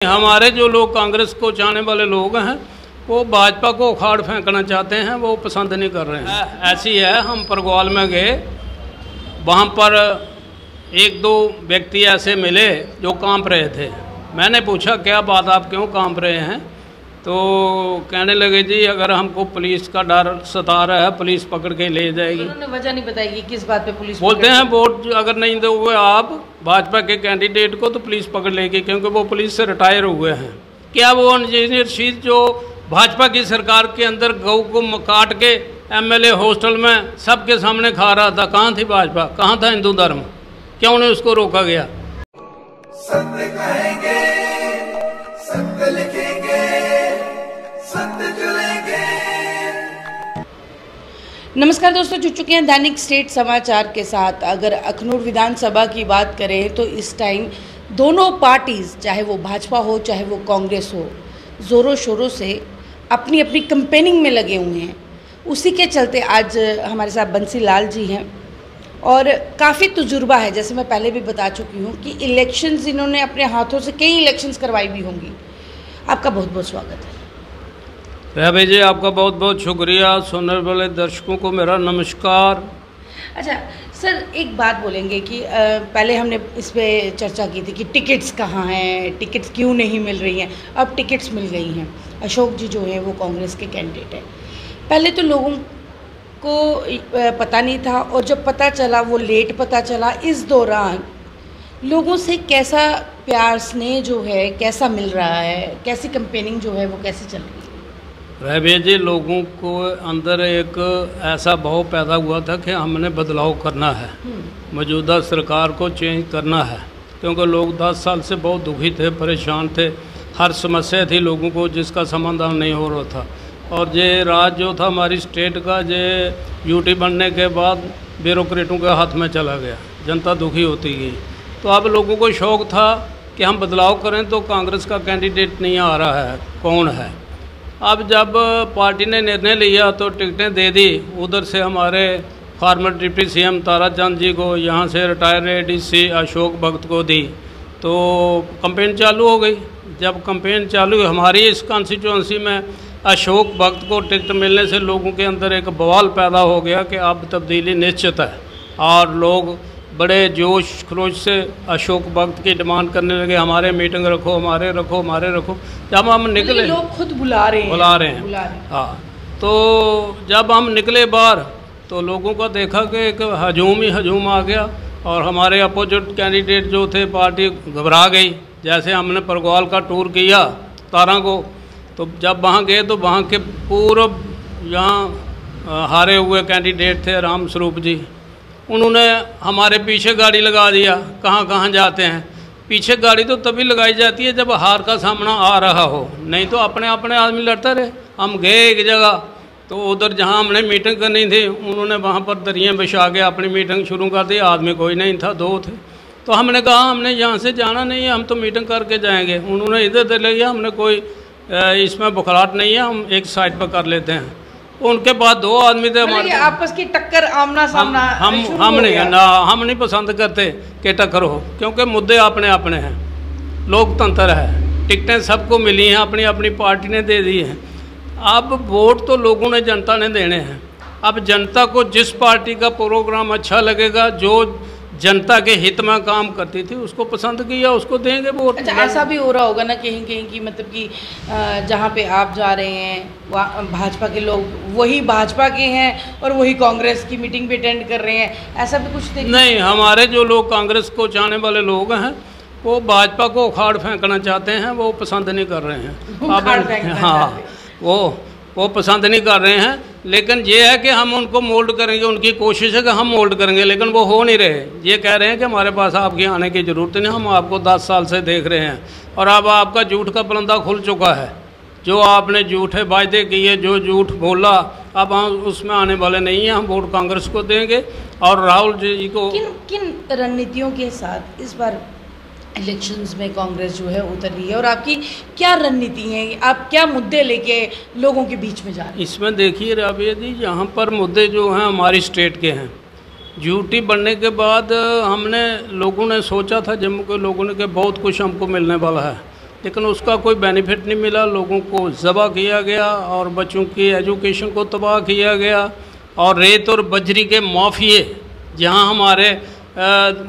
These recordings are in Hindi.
हमारे जो लोग कांग्रेस को चाहने वाले लोग हैं वो भाजपा को उखाड़ फेंकना चाहते हैं, वो पसंद नहीं कर रहे हैं। ऐसी है, हम परगवाल में गए, वहाँ पर एक दो व्यक्ति ऐसे मिले जो कांप रहे थे। मैंने पूछा क्या बात, आप क्यों कांप रहे हैं? तो कहने लगे जी अगर हमको पुलिस का डर सता रहा है, पुलिस पकड़ के ले जाएगी। उन्होंने वजह नहीं बताई कि किस बात पे पुलिस बोलते हैं वोट अगर नहीं दोगे आप भाजपा के कैंडिडेट को तो पुलिस पकड़ लेगी, क्योंकि वो पुलिस से रिटायर हुए हैं। क्या वो इंजीनियर शीत जो भाजपा की सरकार के अंदर गऊ को काट के एमएलए हॉस्टल में सबके सामने खा रहा था, कहाँ थी भाजपा, कहाँ था हिंदू धर्म? क्यों नहीं उसको रोका गया? सत्य कहेंगे, सत्य लिखेंगे, सत्य चलेंगे। नमस्कार दोस्तों, जुड़ चुके हैं दैनिक स्टेट समाचार के साथ। अगर अखनूर विधानसभा की बात करें तो इस टाइम दोनों पार्टीज, चाहे वो भाजपा हो चाहे वो कांग्रेस हो, ज़ोरों शोरों से अपनी अपनी कैंपेनिंग में लगे हुए हैं। उसी के चलते आज हमारे साथ बंसी लाल जी हैं और काफ़ी तजुर्बा है, जैसे मैं पहले भी बता चुकी हूँ कि इलेक्शंस इन्होंने अपने हाथों से कई इलेक्शंस करवाई भी होंगी। आपका बहुत बहुत स्वागत है। भाई जी आपका बहुत बहुत शुक्रिया। सुनने वाले दर्शकों को मेरा नमस्कार। अच्छा सर, एक बात बोलेंगे कि पहले हमने इस पे चर्चा की थी कि टिकट्स कहाँ हैं, टिकट्स क्यों नहीं मिल रही हैं। अब टिकट्स मिल गई हैं। अशोक जी जो है वो कांग्रेस के कैंडिडेट हैं। पहले तो लोगों को पता नहीं था और जब पता चला वो लेट पता चला। इस दौरान लोगों से कैसा प्यार स्नेह जो है कैसा मिल रहा है, कैसी कैंपेनिंग जो है वो कैसे चल रही है? भैया जी लोगों को अंदर एक ऐसा भाव पैदा हुआ था कि हमने बदलाव करना है, मौजूदा सरकार को चेंज करना है, क्योंकि लोग 10 साल से बहुत दुखी थे, परेशान थे। हर समस्या थी लोगों को जिसका समाधान नहीं हो रहा था। और ये राज जो था हमारी स्टेट का, ये यूटी बनने के बाद ब्यूरोक्रेटों के हाथ में चला गया, जनता दुखी होती गई। तो अब लोगों को शौक़ था कि हम बदलाव करें, तो कांग्रेस का कैंडिडेट नहीं आ रहा है, कौन है? अब जब पार्टी ने निर्णय लिया तो टिकटें दे दी। उधर से हमारे फार्मर डिप्टी सीएम ताराचंद जी को, यहाँ से रिटायर एडीसी अशोक भगत को दी, तो कैंपेन चालू हो गई। जब कैंपेन चालू हुई, हमारी इस कॉन्स्टिट्यूंसी में अशोक भगत को टिकट मिलने से लोगों के अंदर एक बवाल पैदा हो गया कि अब तब्दीली निश्चित है, और लोग बड़े जोश खरोश से अशोक भगत की डिमांड करने लगे, हमारे मीटिंग रखो, हमारे रखो, हमारे रखो। जब हम निकले, लोग खुद बुला रहे हैं। हाँ, तो जब हम निकले बाहर तो लोगों का देखा कि एक हजूम ही हजूम आ गया, और हमारे अपोजिट कैंडिडेट जो थे पार्टी घबरा गई। जैसे हमने परगवाल का टूर किया तारा को, तो जब वहाँ गए तो वहाँ के पूर्व यहाँ हारे हुए कैंडिडेट थे राम स्वरूप जी, उन्होंने हमारे पीछे गाड़ी लगा दिया। कहाँ कहाँ जाते हैं? पीछे गाड़ी तो तभी लगाई जाती है जब हार का सामना आ रहा हो, नहीं तो अपने अपने आदमी लड़ता रहे। हम गए एक जगह, तो उधर जहाँ हमने मीटिंग करनी थी उन्होंने वहाँ पर दरियाँ बिछा के अपनी मीटिंग शुरू कर दी। आदमी कोई नहीं था, 2 थे। तो हमने कहा हमने यहाँ से जाना नहीं है, हम तो मीटिंग करके जाएंगे। उन्होंने इधर ले गया, हमने कोई इसमें बुखलाहट नहीं है, हम एक साइड पर कर लेते हैं। उनके पास 2 आदमी थे हमारे, आपस की टक्कर आमना सामना। हम नहीं पसंद करते कि टक्कर हो, क्योंकि मुद्दे अपने अपने हैं, लोकतंत्र है, टिकटें सबको मिली हैं, अपनी अपनी पार्टी ने दे दी हैं। अब वोट तो लोगों ने, जनता ने देने हैं। अब जनता को जिस पार्टी का प्रोग्राम अच्छा लगेगा, जो जनता के हित में काम करती थी, उसको पसंद किया, उसको देंगे वोट। अच्छा, ऐसा भी हो रहा होगा ना कहीं कहीं की, मतलब कि जहाँ पे आप जा रहे हैं वहाँ भाजपा के लोग वही भाजपा के हैं और वही कांग्रेस की मीटिंग भी अटेंड कर रहे हैं, ऐसा भी कुछ नहीं। हमारे जो लोग कांग्रेस को चाहने वाले लोग हैं वो भाजपा को उखाड़ फेंकना चाहते हैं, वो पसंद नहीं कर रहे हैं। हाँ, वो पसंद नहीं कर रहे हैं। लेकिन ये है कि हम उनको मोल्ड करेंगे, उनकी कोशिश है कि हम मोल्ड करेंगे, लेकिन वो हो नहीं रहे। ये कह रहे हैं कि हमारे पास आपके आने की ज़रूरत नहीं, हम आपको 10 साल से देख रहे हैं, और अब आपका झूठ का पलंदा खुल चुका है। जो आपने झूठे वायदे किए, जो झूठ बोला, अब हम उसमें आने वाले नहीं हैं। हम वोट कांग्रेस को देंगे और राहुल जी को। किन रणनीतियों के साथ इस बार इलेक्शंस में कांग्रेस जो है उतर रही है, और आपकी क्या रणनीति है? आप क्या मुद्दे लेके लोगों के बीच में जा रहे हैं? इसमें देखिए राबिया जी, यहाँ पर मुद्दे जो हैं हमारी स्टेट के हैं। यूटी बनने के बाद हमने लोगों ने सोचा था, जम्मू के लोगों ने, कि बहुत कुछ हमको मिलने वाला है, लेकिन उसका कोई बेनिफिट नहीं मिला। लोगों को ज़बह किया गया और बच्चों की एजुकेशन को तबाह किया गया। और रेत और बजरी के माफिए, जहां हमारे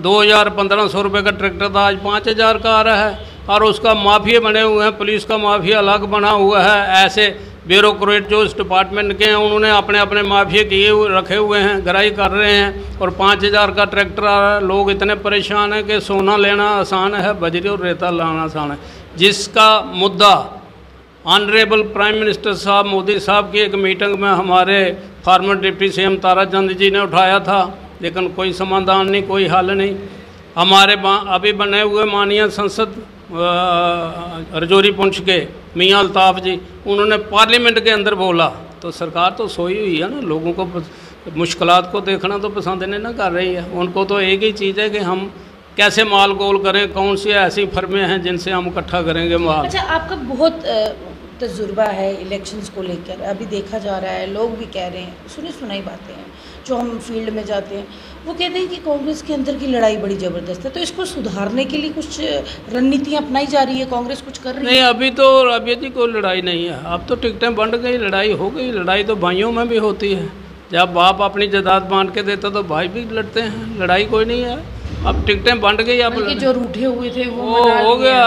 2,000-1,500 रुपये का ट्रैक्टर था, आज 5,000 का आ रहा है। और उसका माफिया बने हुए हैं, पुलिस का माफिया अलग बना हुआ है। ऐसे ब्यूरोक्रेट जो इस डिपार्टमेंट के हैं, उन्होंने अपने अपने माफिया किए हुए रखे हुए हैं, गराई कर रहे हैं। और 5,000 का ट्रैक्टर आ रहा है। लोग इतने परेशान हैं कि सोना लेना आसान है, बजरी और रेता लाना आसान है। जिसका मुद्दा ऑनरेबल प्राइम मिनिस्टर साहब मोदी साहब की एक मीटिंग में हमारे फॉर्मर डिप्टी सीएम ताराचंद जी ने उठाया था, लेकिन कोई समाधान नहीं, कोई हल नहीं। हमारे अभी बने हुए माननीय संसद रजौरी पुंछ के मियां अल्ताफ़ जी, उन्होंने पार्लियामेंट के अंदर बोला, तो सरकार तो सोई हुई है ना, लोगों को मुश्किलात को देखना तो पसंद नहीं ना कर रही है। उनको तो एक ही चीज़ है कि हम कैसे माल गोल करें, कौन सी ऐसी फर्में हैं जिनसे हम इकट्ठा करेंगे माल। अच्छा, आपका बहुत तजुर्बा है इलेक्शंस को लेकर। अभी देखा जा रहा है, लोग भी कह रहे हैं, सुनी सुनाई बातें हैं, जो हम फील्ड में जाते हैं वो कहते हैं कि कांग्रेस के अंदर की लड़ाई बड़ी ज़बरदस्त है। तो इसको सुधारने के लिए कुछ रणनीतियाँ अपनाई जा रही है, कांग्रेस कुछ कर रही है? नहीं, अभी तो अभी जी कोई लड़ाई नहीं है। अब तो टिकटें बंट गई, लड़ाई हो गई। लड़ाई तो भाइयों में भी होती है। जब बाप अपनी जायदाद बांट के देता तो भाई भी लड़ते हैं, लड़ाई कोई नहीं है। अब टिकटें बंट गई, अब जो रूठे हुए थे वो हो गया।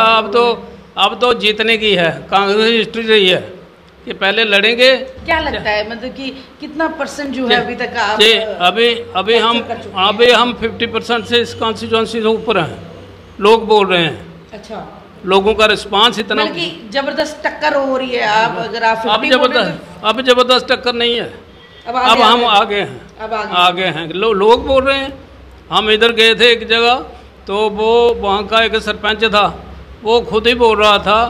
अब तो जीतने की है। कांग्रेस हिस्ट्री रही है कि पहले लड़ेंगे। क्या लगता है, मतलब कि कितना परसेंट जो है अभी तक आप अभी हम 50% से इस कॉन्स्टिट्यूंसी से ऊपर हैं, लोग बोल रहे हैं। अच्छा, लोगों का रिस्पांस इतना कि जबरदस्त टक्कर हो रही है। आप अगर आप अब जबरदस्त टक्कर नहीं है। अब हम आगे हैं, अब आगे हैं। लोग बोल रहे हैं। हम इधर गए थे एक जगह, तो वो वहाँ का एक सरपंच था, वो खुद ही बोल रहा था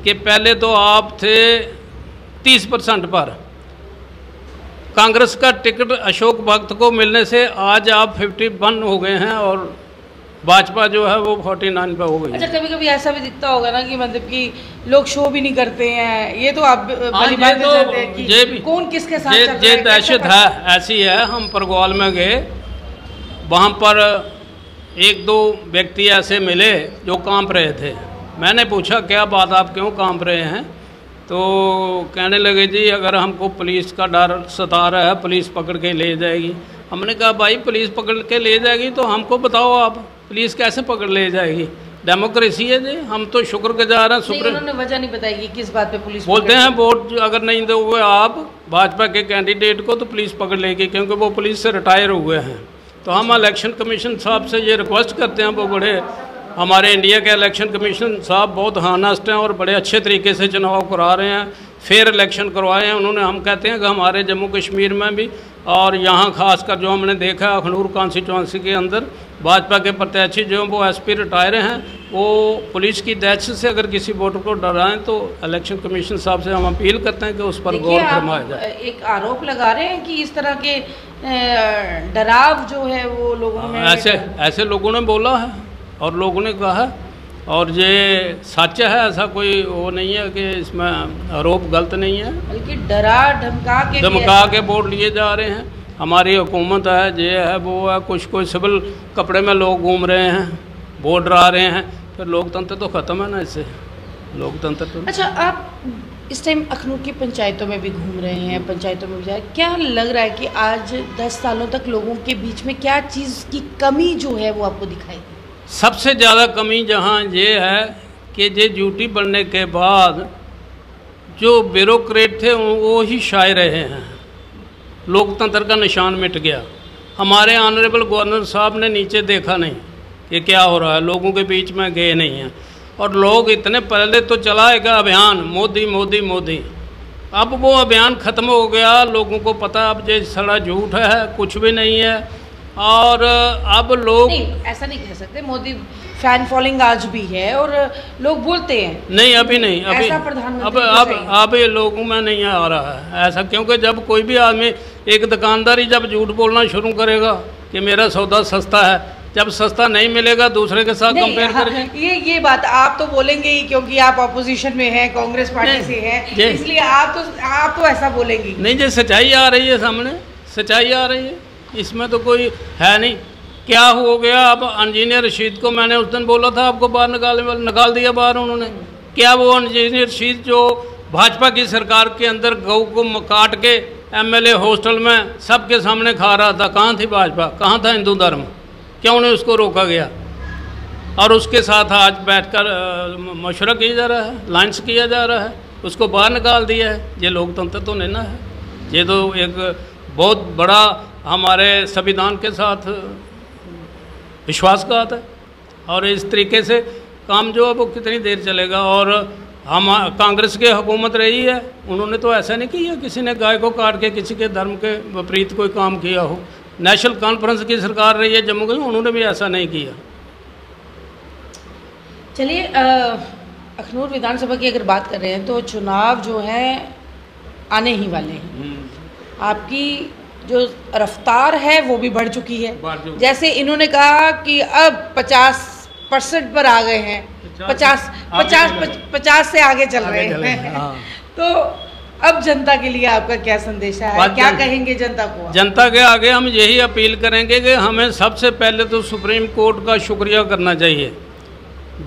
कि पहले तो आप थे 30% पर, कांग्रेस का टिकट अशोक भक्त को मिलने से आज आप 51 हो गए हैं और भाजपा जो है वो 49 पे हो गई। अच्छा, कभी कभी ऐसा भी दिखता होगा ना कि मतलब कि लोग शो भी नहीं करते हैं। ये तो आप कौन किसके साथ चल रहा है, ये दहशत है, ऐसी है। हम परगवाल में गए, वहाँ पर 1-2 व्यक्ति ऐसे मिले जो कांप रहे थे। मैंने पूछा क्या बात, आप क्यों कांप रहे हैं? तो कहने लगे जी अगर हमको पुलिस का डर सता रहा है, पुलिस पकड़ के ले जाएगी। हमने कहा भाई पुलिस पकड़ के ले जाएगी तो हमको बताओ, आप पुलिस कैसे पकड़ ले जाएगी? डेमोक्रेसी है जी, हम तो शुक्रगुजार हैं। उन्होंने वजह नहीं बताई कि किस बात पे पुलिस बोलते हैं वोट अगर नहीं दोगे आप भाजपा के कैंडिडेट को तो पुलिस पकड़ लेगी, क्योंकि वो पुलिस से रिटायर हुए हैं। तो हम इलेक्शन कमीशन साहब से ये रिक्वेस्ट करते हैं, वो बड़े हमारे इंडिया के इलेक्शन कमीशन साहब बहुत हानेस्ट हैं और बड़े अच्छे तरीके से चुनाव करा रहे हैं, फेयर इलेक्शन करवाए हैं उन्होंने। हम कहते हैं कि हमारे जम्मू कश्मीर में भी और यहाँ खासकर जो हमने देखा अखनूर कॉन्स्टिट्यूंसी के अंदर भाजपा के प्रत्याशी जो वो एसपी रिटायर हैं, वो पुलिस की दहशत से अगर किसी वोटर को डराएं तो इलेक्शन कमीशन साहब से हम अपील करते हैं कि उस पर गौर फरमाया जाए। एक आरोप लगा रहे हैं कि इस तरह के डराव जो है वो लोगों में ऐसे लोगों ने बोला है और लोगों ने कहा है, और ये सच है, ऐसा कोई वो नहीं है कि इसमें आरोप गलत नहीं है। बल्कि डरा धमका के वोट लिए जा रहे हैं। हमारी हुकूमत है, ये है वो है, कुछ सिविल कपड़े में लोग घूम रहे हैं, वोट डरा रहे हैं, फिर लोकतंत्र तो ख़त्म है ना इससे, लोकतंत्र तो। अच्छा, आप इस टाइम अखनूर की पंचायतों में भी घूम रहे हैं, पंचायतों में भी जाए, क्या लग रहा है कि आज 10 सालों तक लोगों के बीच में क्या चीज़ की कमी जो है वो आपको दिखाई? सबसे ज़्यादा कमी जहाँ ये है कि ये ड्यूटी बढ़ने के बाद जो ब्यूरोक्रेट थे वो ही शाये रहे हैं, लोकतंत्र का निशान मिट गया। हमारे ऑनरेबल गवर्नर साहब ने नीचे देखा नहीं कि क्या हो रहा है, लोगों के बीच में गए नहीं हैं। और लोग इतने पहले तो चलाएगा अभियान मोदी मोदी मोदी, अब वो अभियान ख़त्म हो गया, लोगों को पता अब ये सारा झूठ है, कुछ भी नहीं है। और अब लोग ऐसा नहीं कह सकते, मोदी फैन फॉलोइंग आज भी है और लोग बोलते हैं। नहीं, अभी नहीं, अभी ऐसा प्रधानमंत्री अब ये लोगों में नहीं आ रहा है ऐसा, क्योंकि जब कोई भी आदमी, एक दुकानदार ही जब झूठ बोलना शुरू करेगा कि मेरा सौदा सस्ता है, जब सस्ता नहीं मिलेगा दूसरे के साथ कंपेयर करेंगे। ये बात आप तो बोलेंगे ही, क्योंकि आप अपोजिशन में हैं, कांग्रेस पार्टी से हैं, इसलिए आप तो ऐसा बोलेंगे नहीं। जो सच्चाई आ रही है सामने, सच्चाई आ रही है, इसमें तो कोई है नहीं। क्या हो गया? अब इंजीनियर रशीद को मैंने उस दिन बोला था आपको बाहर निकाल दिया बाहर उन्होंने। क्या वो इंजीनियर शीट जो भाजपा की सरकार के अंदर गऊ को काट के एमएलए हॉस्टल में सबके सामने खा रहा था, कहाँ थी भाजपा, कहाँ था हिंदू धर्म, क्यों नहीं उसको रोका गया? और उसके साथ आज बैठकर मशवरा किया जा रहा है, लाइन्स किया जा रहा है, उसको बाहर निकाल दिया है। ये लोकतंत्र तो नहीं ना है, ये तो एक बहुत बड़ा हमारे संविधान के साथ विश्वासघात है। और इस तरीके से काम जो है वो कितनी देर चलेगा? और हम कांग्रेस की हुकूमत रही है, उन्होंने तो ऐसा नहीं किया किसी ने गाय को काट के किसी के धर्म के विपरीत कोई काम किया हो। नेशनल कॉन्फ्रेंस की सरकार रही है जम्मू कश्मीर, उन्होंने भी ऐसा नहीं किया। चलिए, अखनूर विधानसभा की अगर बात कर रहे हैं तो चुनाव जो है आने ही वाले हैं। आपकी जो रफ्तार है वो भी बढ़ चुकी है। जैसे इन्होंने कहा कि अब 50% पर आ गए हैं, 50 से आगे चल रहे हैं। तो अब जनता के लिए आपका क्या संदेश है, क्या कहेंगे जनता को? जनता के आगे हम यही अपील करेंगे कि हमें सबसे पहले तो सुप्रीम कोर्ट का शुक्रिया करना चाहिए,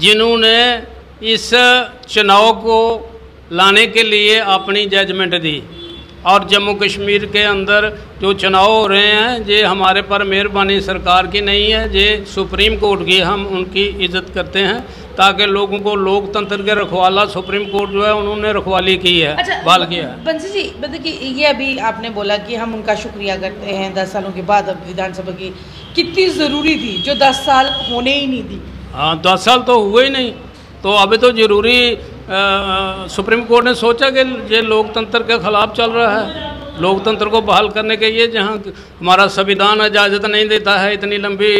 जिन्होंने इस चुनाव को लाने के लिए अपनी जजमेंट दी। और जम्मू कश्मीर के अंदर जो चुनाव हो रहे हैं ये हमारे पर मेहरबानी सरकार की नहीं है, ये सुप्रीम कोर्ट की, हम उनकी इज्जत करते हैं ताकि लोगों को लोकतंत्र के रखवाला सुप्रीम कोर्ट जो है उन्होंने रखवाली की है। अच्छा, बहाल किया है। बंसी जी मतलब कि ये अभी आपने बोला कि हम उनका शुक्रिया करते हैं 10 सालों के बाद अब विधानसभा की, कितनी ज़रूरी थी जो 10 साल होने ही नहीं दी? हाँ, 10 साल तो हुए ही नहीं, तो अभी तो ज़रूरी सुप्रीम कोर्ट ने सोचा कि ये लोकतंत्र के ख़िलाफ़ चल रहा है, लोकतंत्र को बहाल करने के लिए, जहाँ हमारा संविधान इजाज़त नहीं देता है इतनी लंबी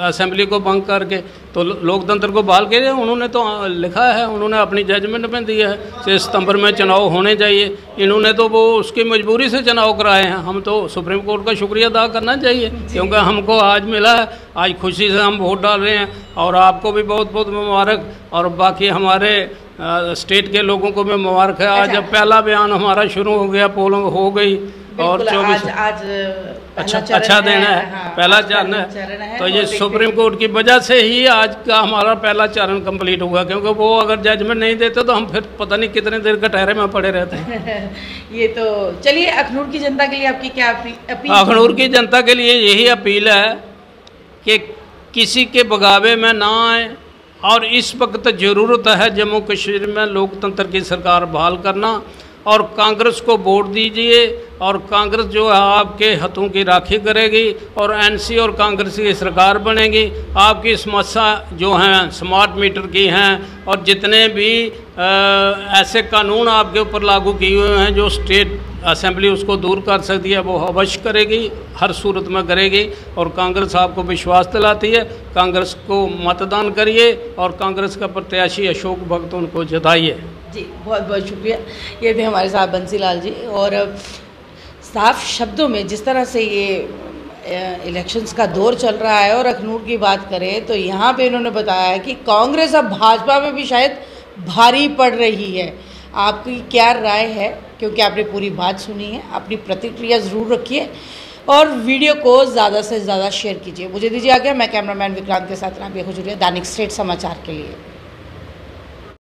असेंबली को भंग करके, तो लोकतंत्र को बहाल किया। उन्होंने तो लिखा है, उन्होंने अपनी जजमेंट में दिया है कि सितंबर में चुनाव होने चाहिए। इन्होंने तो वो उसकी मजबूरी से चुनाव कराए हैं। हम तो सुप्रीम कोर्ट का शुक्रिया अदा करना चाहिए क्योंकि हमको आज मिला है, आज खुशी से हम वोट डाल रहे हैं। और आपको भी बहुत बहुत मुबारक, और बाकी हमारे स्टेट के लोगों को भी मुबारक है। आज जब पहला बयान हमारा शुरू हो गया, पोलिंग हो गई और 24 अच्छा दिन है, पहला चरण है। तो ये सुप्रीम कोर्ट की वजह से ही आज का हमारा पहला चरण कंप्लीट हुआ, क्योंकि वो अगर जजमेंट नहीं देते तो हम फिर पता नहीं कितने देर कटहरे में पड़े रहते हैं। ये तो चलिए, अखनूर की जनता के लिए आपकी क्या अपील? अखनूर की जनता के लिए यही अपील है कि किसी के बगावे में ना आए, और इस वक्त ज़रूरत है जम्मू कश्मीर में लोकतंत्र की सरकार बहाल करना। और कांग्रेस को वोट दीजिए, और कांग्रेस जो है आपके हाथों की राखी करेगी, और एनसी और कांग्रेस की सरकार बनेगी। आपकी समस्या जो हैं स्मार्ट मीटर की हैं, और जितने भी ऐसे कानून आपके ऊपर लागू किए हुए हैं जो स्टेट असेंबली उसको दूर कर सकती है, वो अवश्य करेगी, हर सूरत में करेगी। और कांग्रेस आपको विश्वास दिलाती है, कांग्रेस को मतदान करिए और कांग्रेस का प्रत्याशी अशोक भगत उनको जिताइए। जी, बहुत बहुत शुक्रिया। ये थे हमारे साथ बंसी लाल जी। और साफ शब्दों में जिस तरह से ये इलेक्शंस का दौर चल रहा है, और अखनूर की बात करें तो यहाँ पे इन्होंने बताया है कि कांग्रेस अब भाजपा में भी शायद भारी पड़ रही है। आपकी क्या राय है? क्योंकि आपने पूरी बात सुनी है, अपनी प्रतिक्रिया ज़रूर रखिए और वीडियो को ज़्यादा से ज़्यादा शेयर कीजिए। मुझे दीजिए आगे, मैं कैमरामैन विक्रांत के साथ राबिया हुजूरिया, दैनिक स्टेट समाचार के लिए।